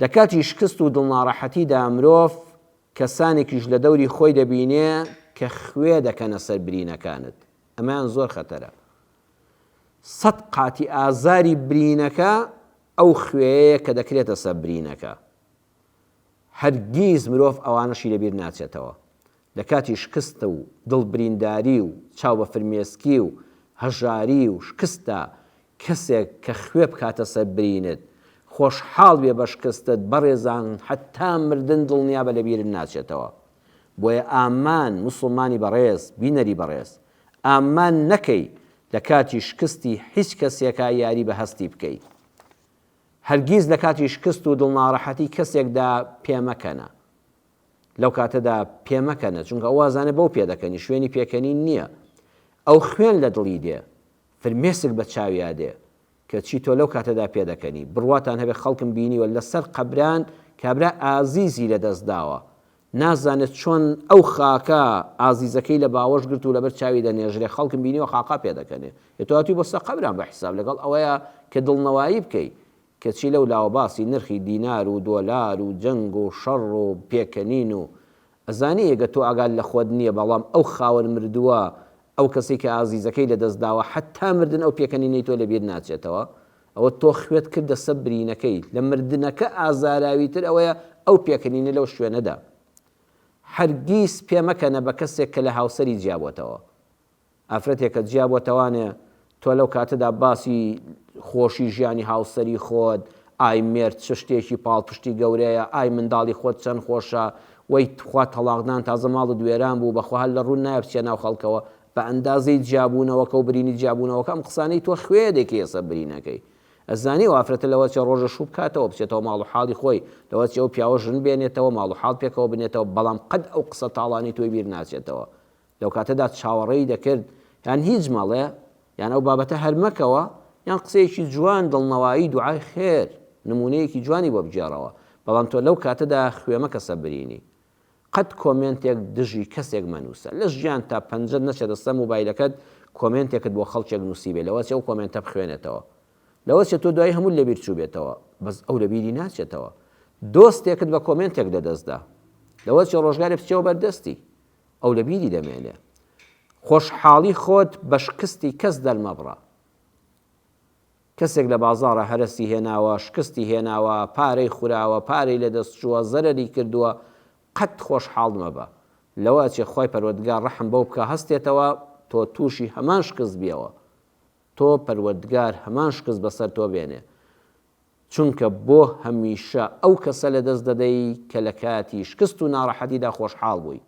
لە کاتی شکست و دڵناڕەحەتیدا مرۆڤ کەسانێکیش لە دەوری خۆی دەبینێ کە خوێ دەکەنە سەر برینەکانت. ئەمەیان زۆر خەتەرە. 100 قاتی ئازاری برینەکە ئەو خوێیەیە کە دەکرێتە سەر برینەکە. هەرگیز مرۆڤ ئەوانەشی لەبیر ناچێتەوە. لە کاتی شکستە و دڵبرینداری و چاو بە فرمێسکی و هەژاری و شکستە کەسێک کە خوێ بکاتە سەر برینت خۆشحاڵ بێ بە شکستت بەڕێزان حتا مردن دڵنیابە لەبیرت ناچێتەوە. بۆیە ئامان موسڵمانی بەڕێز بینەری بەڕێز ئامان نەکەی لە کاتی شکستی هیچ کەسێکا یاری بە هەستی بکەیت. هەرگیز لە کاتی شکست و دڵناڕەحەتی کەسێکدا پێمەکەنە. لەو کاتەدا پێمەکەنە چونکە ئەو وازانە بەو پێدەکەنی شوێنی پێکەنی نییە. ئەو خوێن لە دڵی دێ فرمێسک بە چاویا دێ کە چی تۆ لەو کاتەدا پێدەکەنی. بڕواتان هەبێ خەڵکم بینیوە لەسەر قەبران کابرا ئازیزی لەدەست داوە نازانێت چۆن ئەو خاکە ئازیزەکەی لە باوەش گرت و لەبەر چاوی دەنێژرێ خەڵکم بینیوە خاقا پێدەکەنێ تۆهاتی بۆ سە قەبران بە حیساب لەگەڵ ئەوەیە کە دڵنەوایی بکەی کە چی لەو لاوەباسی نرخی دینار و دۆلار و جەنگ و شەڕ و پێکەنین و ئەزانی ئێگە تۆ ئاگال لە خۆت نییە بەڵام ئەو خاوەن مردووە ئەو کەسی کە ئازیزەکەی لەدەستداوە حتا مردن ئەو پێکەنینەی تۆ لەبیر ناچێتەوە. ئەوە تۆ خوێت کردە سەر برینەکەی لە مردنەکە ئازاراویتر ئەوەیە ئەو پێکەنینە لەو شوێنەدا. هەرگیز پێمەکەنە بە کەسێک کە لە هاوسەری جیابۆتەوە. ئافرەتێک کە جیابۆتەوانێ تۆ لەو کاتەدا باسی خۆشی ژیانی هاوسەری خۆت ئای مێرد چ شتێکی پاڵپشتی گەورەیە ئای منداڵی خۆت چەند خۆشە وەی خوا تەڵاقدان تازە ماڵ و دوێران بوو بەخوا لە ڕوون نایە بچێ ناو خەڵکەوە بە ئەندازەی جیابوونەوەکە و برینی جیابوونەوەکە ئەم قسانەی تۆ خوێ دەکەی سەر برینەکەی. ئەزانی و ئافرەتە لەوە چێ ڕۆژە شوو بکاتەوە بچێتەوە ماڵ و حاڵی خۆی لەوە چێ ئەو پیاوە ژن بێنێتەوە ماڵ و حاڵ پێکەوە بنێتەوە بەڵام قەت ئەو قسە تاڵانی تۆی بیر ناچێتەوە. لەو کاتەدا چاوەڕێی دەکرد یان هیچ مەڵێ یان ئەو بابەتە هەرمەکەوە یان قسەیەکی جوان دڵنەوایی دوعای خێر نمونەیەکی جوانی بۆ بجێڕەوە بەڵام تۆ لەو کاتەدا خوێمەکە سەر برینی. قەت کۆمنتێک دژی کەسێک مەنووسە لە ژیان تا پەنجەت نەچێتە سەر مۆبایلەکەت کۆمنتێکت بۆ خەڵکێک نووسیبێ لەوە چێ ئەو کۆمنتە بخوێنێتەوە لەوە چێ تۆ دوای هەموو لەبیر چوو بێتەوە بەس ئەو لەبیری ناچێتەوە. دۆستێکت بە کۆمنتێک دەدەستدا لەوە چێ ڕۆژگارێ بچێەوە بەردەستی ئەو لەبیری دەمێنێ. خۆشحاڵی خۆت بە شکستی کەس دەرمەبڕە. کەسێک لە بازاڕە هەرەسی هێناوە شکستی هێناوە پارەی خوراوە پارەی لەدەست چووە زەرەری کردووە قەت خۆشحاڵ مەبە لەوە چێ خۆی پەروەردگار ڕەحم بەو بکە هەستێتەوە تۆ تووشی هەمان شکست بیەوە تۆ پەروەردگار هەمان شکست بەسەر تۆ بێنێ چونکە بۆ هەمیشە ئەو کەسە لەدەست دەدەی کە لە کاتی شکست و ناڕەحەتیدا خۆشحاڵ بووی.